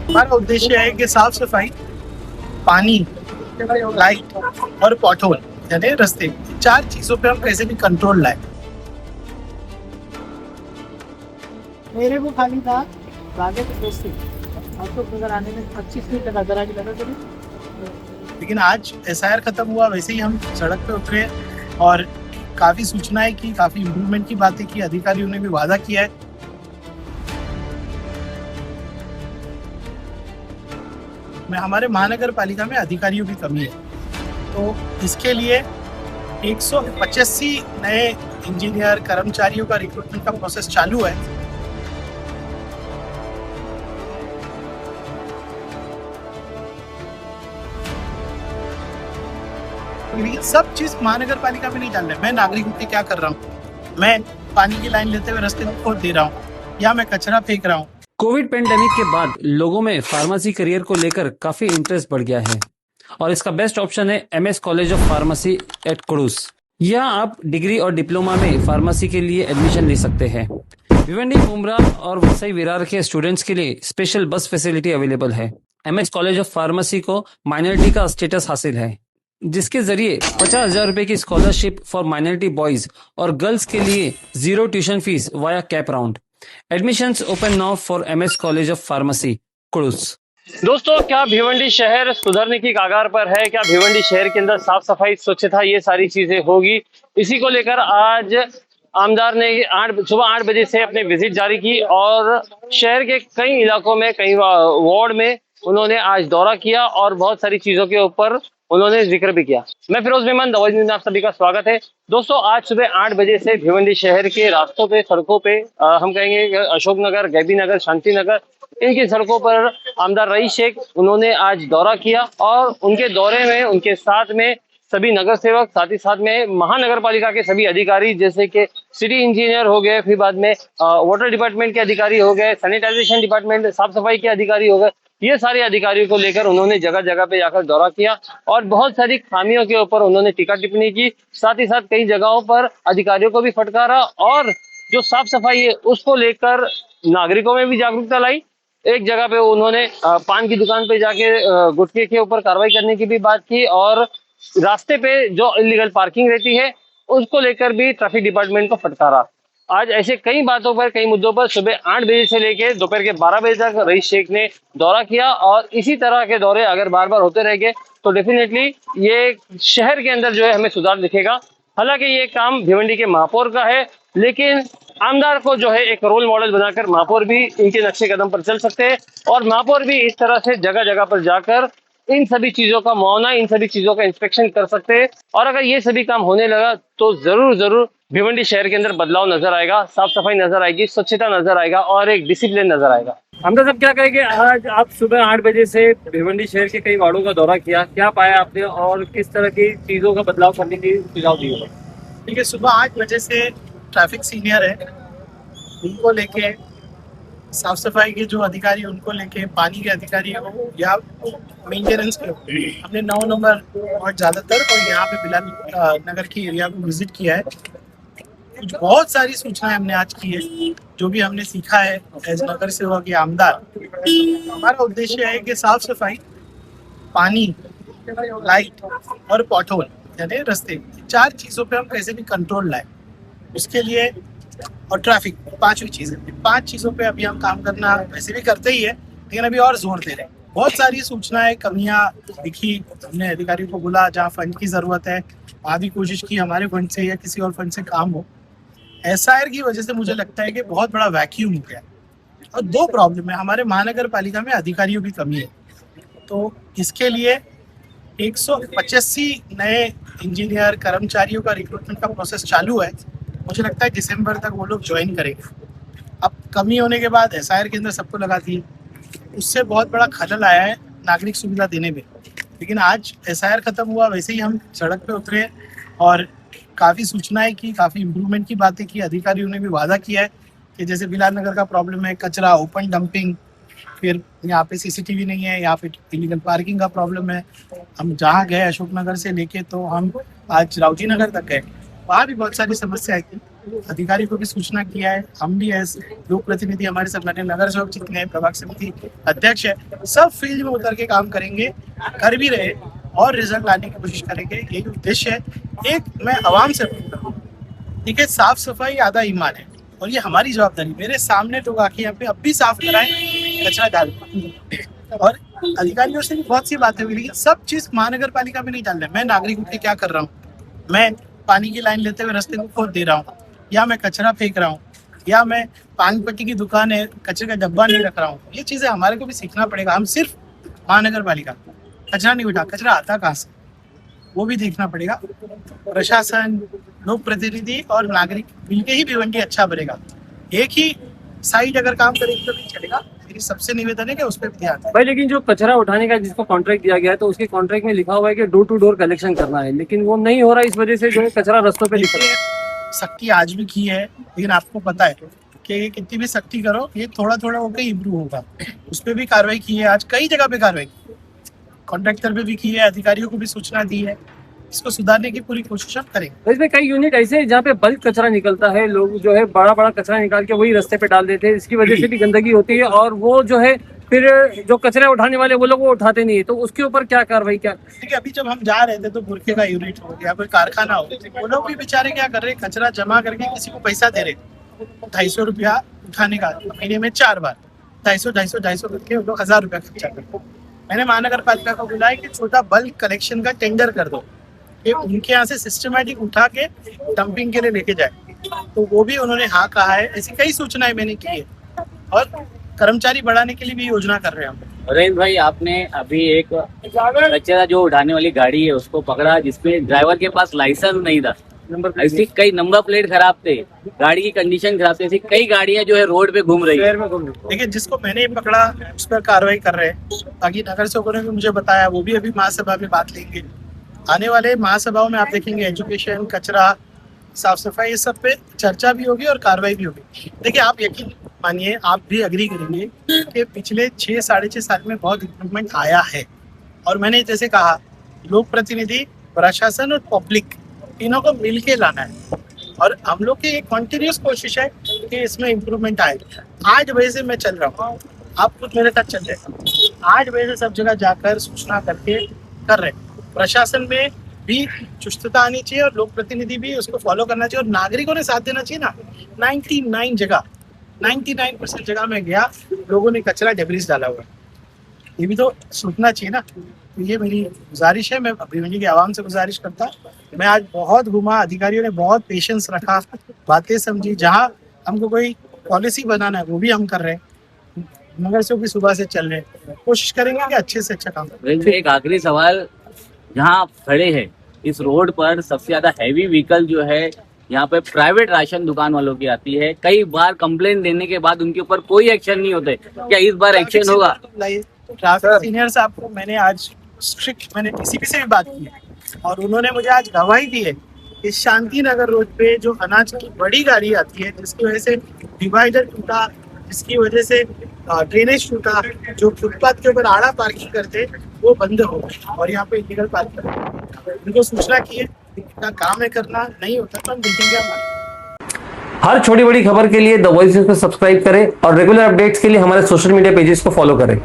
हमारा उद्देश्य है कि साफ सफाई, पानी, लाइट और पॉटहोल यानी रास्ते, चार चीजों पे हम कैसे भी कंट्रोल लाए। मेरे को खाली था आगे तो दोस्ती आपको नजर आने में 25 मिनट नजर आने लगा कभी। लेकिन आज एसआईआर खत्म हुआ, वैसे ही हम सड़क पे उतरे और काफी सूचनाएं की, काफी इम्प्रूवमेंट की बातें की, अधिकारियों ने भी वादा किया है। में हमारे महानगर पालिका में अधिकारियों की कमी है, तो इसके लिए 185 नए इंजीनियर कर्मचारियों का रिक्रूटमेंट का प्रोसेस चालू है। लेकिन सब चीज महानगर पालिका में नहीं डाल रहे। मैं नागरिकों के क्या कर रहा हूँ, मैं पानी की लाइन लेते हुए रास्ते में खोद दे रहा हूँ या मैं कचरा फेंक रहा हूँ। कोविड पेंडेमिक के बाद लोगों में फार्मेसी करियर को लेकर काफी इंटरेस्ट बढ़ गया है और इसका बेस्ट ऑप्शन है MS college of pharmacy at Kudus. यहाँ आप डिग्री और डिप्लोमा में फार्मेसी के लिए एडमिशन ले सकते हैं। भिवंडी, मुंब्रा और वसई विरार के स्टूडेंट्स के लिए स्पेशल बस फैसिलिटी अवेलेबल है। एमएस कॉलेज ऑफ फार्मेसी को माइनॉरिटी का स्टेटस हासिल है, जिसके जरिए 50,000 रुपए की स्कॉलरशिप फॉर माइनॉरिटी बॉयज और गर्ल्स के लिए 0 tuition fees via cap round. Admissions open now for MS college of pharmacy Kudus. दोस्तों, क्या भिवंडी शहर सुधरने की कगार पर है? क्या भिवंडी शहर के अंदर साफ सफाई, स्वच्छता, ये सारी चीजें होगी? इसी को लेकर आज आमदार ने सुबह 8 बजे से अपने विजिट जारी की और शहर के कई इलाकों में, कई वार्ड में उन्होंने आज दौरा किया और बहुत सारी चीजों के ऊपर उन्होंने जिक्र भी किया। मैं Feroz Memon, the Voice News में आप सभी का स्वागत है। दोस्तों, आज सुबह 8 बजे से भिवंडी शहर के रास्तों पे, सड़कों पे, हम कहेंगे अशोक नगर, गैबी नगर, शांति नगर, इनकी सड़कों पर आमदार रईस शेख उन्होंने आज दौरा किया और उनके दौरे में उनके साथ में सभी नगर सेवक, साथ ही साथ में महानगर पालिका के सभी अधिकारी, जैसे कि सिटी इंजीनियर हो गए, फिर बाद में वाटर डिपार्टमेंट के अधिकारी हो गए, सैनिटाइजेशन डिपार्टमेंट, साफ सफाई के अधिकारी हो गए, ये सारे अधिकारियों को लेकर उन्होंने जगह जगह पे जाकर दौरा किया और बहुत सारी खामियों के ऊपर उन्होंने टीका टिप्पणी की। साथ ही साथ कई जगहों पर अधिकारियों को भी फटकारा और जो साफ सफाई है उसको लेकर नागरिकों में भी जागरूकता लाई। एक जगह पे उन्होंने पान की दुकान पे जाके गुटखे के ऊपर कार्रवाई करने की भी बात की और रास्ते पे जो इलीगल पार्किंग रहती है उसको लेकर भी ट्रैफिक डिपार्टमेंट को फटकारा। आज ऐसे कई बातों पर, कई मुद्दों पर सुबह 8 बजे से लेकर दोपहर के 12 बजे तक रईस शेख ने दौरा किया और इसी तरह के दौरे अगर बार बार होते रहेंगे तो डेफिनेटली ये शहर के अंदर जो है हमें सुधार दिखेगा। हालांकि ये काम भिवंडी के महापौर का है, लेकिन आमदार को जो है एक रोल मॉडल बनाकर महापौर भी इनके नक्शे कदम पर चल सकते हैं और महापौर भी इस तरह से जगह जगह पर जाकर इन सभी चीजों का मुआयना, इन सभी चीजों का इंस्पेक्शन कर सकते हैं और अगर ये सभी काम होने लगा तो जरूर भिवंडी शहर के अंदर बदलाव नजर आएगा, साफ सफाई नजर आएगी, स्वच्छता नजर आएगा और एक डिसिप्लिन नजर आएगा। आमदार साहब, क्या कहेंगे? आज आप सुबह 8 बजे से भिवंडी शहर के कई वार्डों का दौरा किया, क्या पाया आपने और किस तरह की चीजों का बदलाव करने की सुझाव दिए? ठीक है, सुबह 8 बजे से ट्रैफिक सीनियर है, उनको लेके, साफ सफाई के जो अधिकारी उनको लेके, पानी के अधिकारी हो या मेंटेनेंस के, हमने 9 नंबर और ज़्यादातर और यहाँ पे बिलाल नगर की एरिया को विजिट किया है। कुछ बहुत सारी सूचनाएं हमने आज की है, जो भी हमने सीखा है एज नगर सेवक या आमदार। हमारा उद्देश्य है कि साफ सफाई, पानी, लाइट और पॉटहोल यानी रास्ते, चार चीज़ों पे हम कैसे भी कंट्रोल लाए। उसके लिए और ट्रैफिक, 5वीं चीज़ है। 5 चीज़ों पे अभी हम काम करना वैसे भी करते ही है, लेकिन अभी और जोर दे रहे हैं। बहुत सारी सूचनाएं, कमियां दिखी, हमने अधिकारियों को बोला जहाँ फंड की ज़रूरत है वहाँ भी कोशिश की, हमारे फंड से या किसी और फंड से काम हो। एसआईआर की वजह से मुझे लगता है कि बहुत बड़ा वैक्यूम हो गया और 2 प्रॉब्लम है। हमारे महानगर पालिका में अधिकारियों की कमी है, तो इसके लिए 185 नए इंजीनियर कर्मचारियों का रिक्रूटमेंट का प्रोसेस चालू है। मुझे लगता है दिसंबर तक वो लोग ज्वाइन करेंगे। अब कमी होने के बाद एसआईआर के अंदर सबको लगा दी, उससे बहुत बड़ा खलल आया है नागरिक सुविधा देने में। लेकिन आज एसआईआर खत्म हुआ, वैसे ही हम सड़क पे उतरे और काफ़ी सूचनाएं की, काफ़ी इम्प्रूवमेंट की बातें की। अधिकारियों ने भी वादा किया है कि जैसे बिलाल नगर का प्रॉब्लम है, कचरा, ओपन डंपिंग, फिर यहाँ पे सीसीटीवी नहीं है, यहाँ पे इलीगल पार्किंग का प्रॉब्लम है। हम जहाँ गए अशोक नगर से लेके तो हम आज रावजी नगर तक गए, वहाँ भी बहुत सारी समस्याएं थी। अधिकारी को भी सूचना किया है। हम भी ऐसे लोक प्रतिनिधि हमारे सब बने, नगर सेवक जितने हैं, प्रभाग समिति अध्यक्ष है, सब फील्ड में उतर के काम करेंगे, कर भी रहे और रिजल्ट लाने की कोशिश करेंगे। यही उद्देश्य है। एक मैं आवाम से अपील करूँ, ठीक है, साफ सफाई आधा ईमान है और ये हमारी जवाबदारी। मेरे सामने लोग आके यहाँ पे अब भी साफ कराएं, कचरा डाल। और अधिकारियों से भी बहुत सी बातें हुई, लेकिन सब चीज महानगर पालिका में नहीं डाल रहे। मैं नागरिक उठ के क्या कर रहा हूँ, मैं पानी की लाइन लेते हुए रास्ते को खोद दे रहा हूँ, या मैं कचरा फेंक रहा हूँ, या मैं पान पट्टी की दुकान है कचरे का डब्बा नहीं रख रहा हूँ। ये चीजें हमारे को भी सीखना पड़ेगा। हम सिर्फ महानगर पालिका कचरा नहीं उठा, कचरा आता कहाँ से वो भी देखना पड़ेगा। प्रशासन, लोक प्रतिनिधि और नागरिक मिलके ही भिवंडी अच्छा बनेगा। एक ही साइड अगर काम करेगी तो नहीं चलेगा। मेरी सबसे निवेदन है कि उस पर भी ध्यान दें। भाई लेकिन जो कचरा उठाने का जिसको कॉन्ट्रैक्ट दिया गया है तो उसके कॉन्ट्रैक्ट में लिखा हुआ है कि डोर टू डोर कलेक्शन करना है, लेकिन वो नहीं हो रहा। इस वजह से जो है कचरा रास्तों पे निकल देखिए, सख्ती आज भी की है, लेकिन आपको पता है कि कितनी भी सख्ती करो ये थोड़ा थोड़ा होकर इम्प्रूव होगा। उस पर भी कार्रवाई की है, आज कई जगह पे कार्रवाई की, कॉन्ट्रैक्टर पे भी की है, अधिकारियों को भी सूचना दी है। इसको सुधारने की पूरी कोशिश हम करेंगे। तो इसमें कई यूनिट ऐसे हैं जहाँ पे बल्क कचरा निकलता है, लोग जो है बड़ा बड़ा कचरा निकाल के वही रास्ते पे डाल देते हैं, इसकी वजह से भी गंदगी होती है और वो जो है फिर जो कचरा उठाने वाले वो लोग वो उठाते नहीं है। तो उसके ऊपर क्या कार्रवाई क्या? ठीक है, अभी जब हम जा रहे थे तो बुरखे का यूनिट हो गया, कोई कारखाना हो गया, वो लोग भी बेचारे क्या कर रहे, कचरा जमा करके किसी को पैसा दे रहे, 250 रुपया उठाने का, महीने में 4 बार 250 करके वो लोग 1000 रुपया खर्चा करते। मैंने महानगर पालिका को बुलाया कि छोटा बल्क कलेक्शन का टेंडर कर दो कि उनके यहाँ से सिस्टमेटिक उठा के डंपिंग के लिए लेके जाए। तो वो भी उन्होंने हाँ कहा है। ऐसी कई सूचनाएं मैंने की है और कर्मचारी बढ़ाने के लिए भी योजना कर रहे हैं हम। रहीम भाई, आपने अभी एक कचरा जो उठाने वाली गाड़ी है उसको पकड़ा जिसमें ड्राइवर के पास लाइसेंस नहीं था, ऐसी कई नंबर प्लेट खराब थे, गाड़ी की कंडीशन खराब थी, ऐसी कई गाड़ियां जो है रोड पे घूम रही है। देखिए, जिसको मैंने पकड़ा उस पर कार्रवाई कर रहे हैं। बाकी नगर सेवकों ने भी मुझे बताया, वो भी अभी महासभा में बात लेंगे। आने वाले महासभाओं में आप देखेंगे एजुकेशन, कचरा, साफ सफाई, ये सब पे चर्चा भी होगी और कार्रवाई भी होगी। देखिए, आप यकीन मानिए, आप भी एग्री करेंगे कि पिछले 6 साढ़े 6 साल में बहुत इम्प्रूवमेंट आया है। और मैंने जैसे कहा, लोक प्रतिनिधि, प्रशासन और पब्लिक तीनों को मिल के लाना है और हम लोग की एक कॉन्टिन्यूस कोशिश है कि इसमें इम्प्रूवमेंट आए। 8 बजे से मैं चल रहा हूँ, आप खुद मेरे साथ चल रहे, 8 बजे से सब जगह जाकर सूचना करके कर रहे। प्रशासन में भी चुस्तता आनी चाहिए और लोक प्रतिनिधि भी उसको फॉलो करना चाहिए और नागरिकों ने साथ देना चाहिए ना। 99% जगह में गया, लोगों ने कचरा डेब्रिस डाला हुआ, ये भी तो सोचना चाहिए ना। तो ये मेरी गुजारिश है, मैं भिवंडी की आवाम से गुजारिश करता। मैं आज बहुत घूमा, अधिकारियों ने बहुत पेशेंस रखा, बातें समझी। जहाँ हमको कोई पॉलिसी बनाना है वो भी हम कर रहे हैं। नगर से भी सुबह से चल रहे हैं, कोशिश करेंगे कि अच्छे से अच्छा काम करें। एक आखिरी सवाल, जहाँ आप खड़े हैं इस रोड पर सबसे ज्यादा हैवी व्हीकल जो है यहाँ पे प्राइवेट राशन दुकान वालों की आती है। कई बार कंप्लेंट देने के बाद उनके ऊपर कोई एक्शन नहीं होते, क्या इस बार एक्शन होगा? ट्रैफिक सीनियर साहब को मैंने आज स्ट्रिक्ट, मैंने डीसीपी से भी बात की है और उन्होंने मुझे आज गवाही दी है कि शांति नगर रोड पे जो अनाज की बड़ी गाड़ी आती है, जिसकी वजह से डिवाइडर टूटा, जिसकी वजह से ड्रेनेज टूटा, जो फुटपाथ के ऊपर आड़ा पार्किंग करते वो बंद हो गए और यहाँ पे इलीगल पार्किंग, उनको सूचना की है। इनका काम है करना, नहीं होता तो हम देखेंगे हमारे। हर छोटी बड़ी खबर के लिए द वॉइस को सब्सक्राइब करें और रेगुलर अपडेट्स के लिए हमारे सोशल मीडिया पेजेस को फॉलो करें।